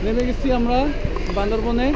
নেমে গেছি আমরা বান্দরবনে।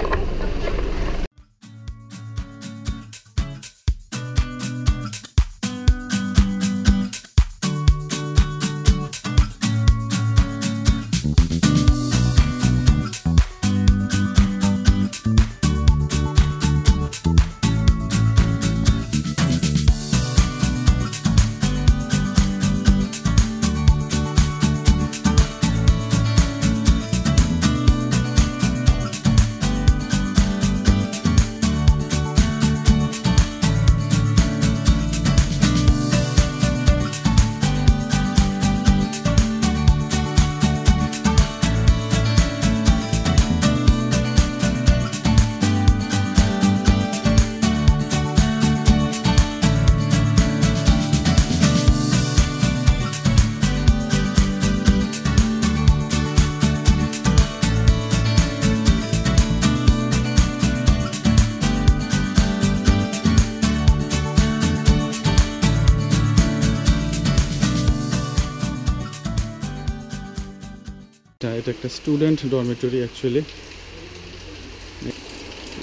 এটা একটা স্টুডেন্ট ডরমেটরি অ্যাকচুয়ালি।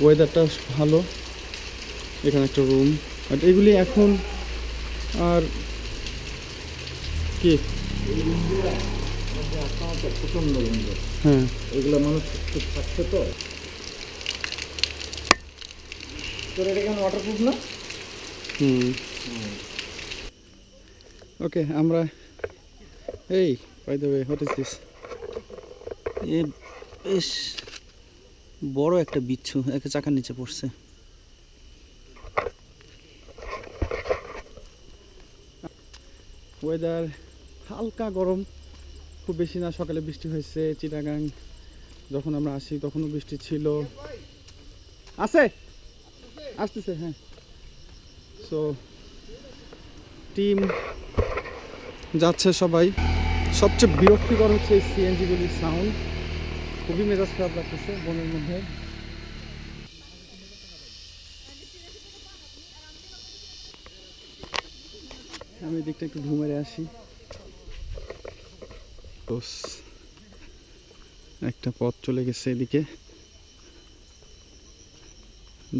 ওয়েদারটা ভালো, এখানে একটা রুম। বাট এগুলি এখন আর কি হ্যাঁ এগুলো মানুষ থাকছে তো তোর এটা কেমন ওয়াটারপ্রুফ না? ওকে আমরা এই by the way what is this? এ বেশ বড় একটা বিচ্ছু একটা চাকার নিচে পড়ছে। ওয়েদার হালকা গরম, খুব বেশি না। সকালে বৃষ্টি হয়েছে চিটাগাং, যখন আমরা আসি তখনও বৃষ্টি ছিল। আছে আসতেছে হ্যাঁ। সো টিম যাচ্ছে সবাই। সবচেয়ে বিরক্তিকর হচ্ছে এই সিএনজিগুলির সাউন্ড, খুবই মেজাজ খারাপ লাগতেছে বনের মধ্যে। আমি এদিকটা একটু ঘুরে আসি। একটা পথ চলে গেছে এদিকে,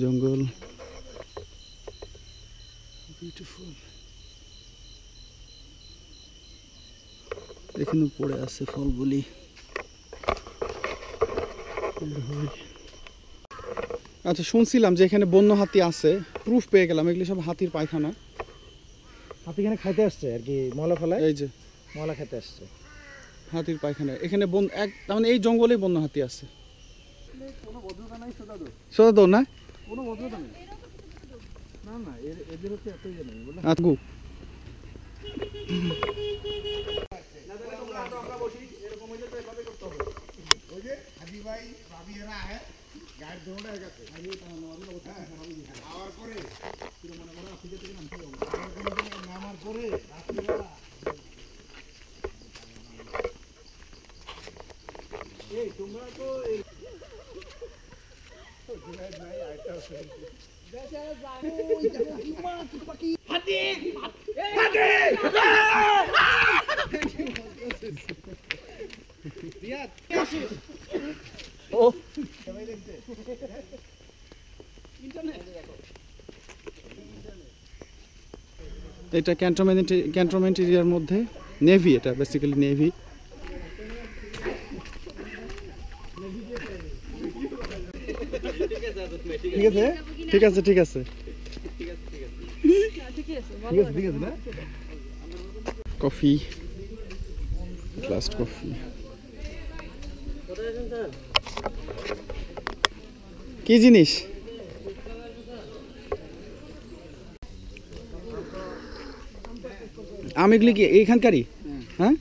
জঙ্গল বিউটিফুল। এখানে পড়ে আছে ফলগুলি। আচ্ছা শুনছিলাম যে এখানে বন্য হাতি আছে, প্রুফ পেয়ে গেলাম। এগুলি সব হাতির পায়খানা। হাতি এখানে খাইতে আসছে আর কি, ময়লা ফেলায়। এই যে ময়লা খেতে আসছে, হাতির পায়খানা এখানে তার মানে এই জঙ্গলেই বন্য হাতি আছে। সোজা দৌড় না কোনো ভদ্রতা নেই। না না এদের হচ্ছে এত ইয়ে নেই বলে। আতগু এটা ক্যান্টনমেন্ট এরিয়ার মধ্যে নেভি, এটা বেসিক্যালি নেভি। ঠিক আছে ঠিক আছে ঠিক আছে ঠিক আছে না। Coffee, glass coffee. কি জিনিস? আমেগুলি কি এইখানকারই? হ্যাঁ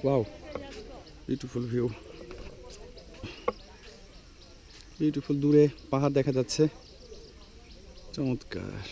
ওয়াও, বিউটিফুল ভিউ, বিউটিফুল। দূরে পাহাড় দেখা যাচ্ছে, চমৎকার।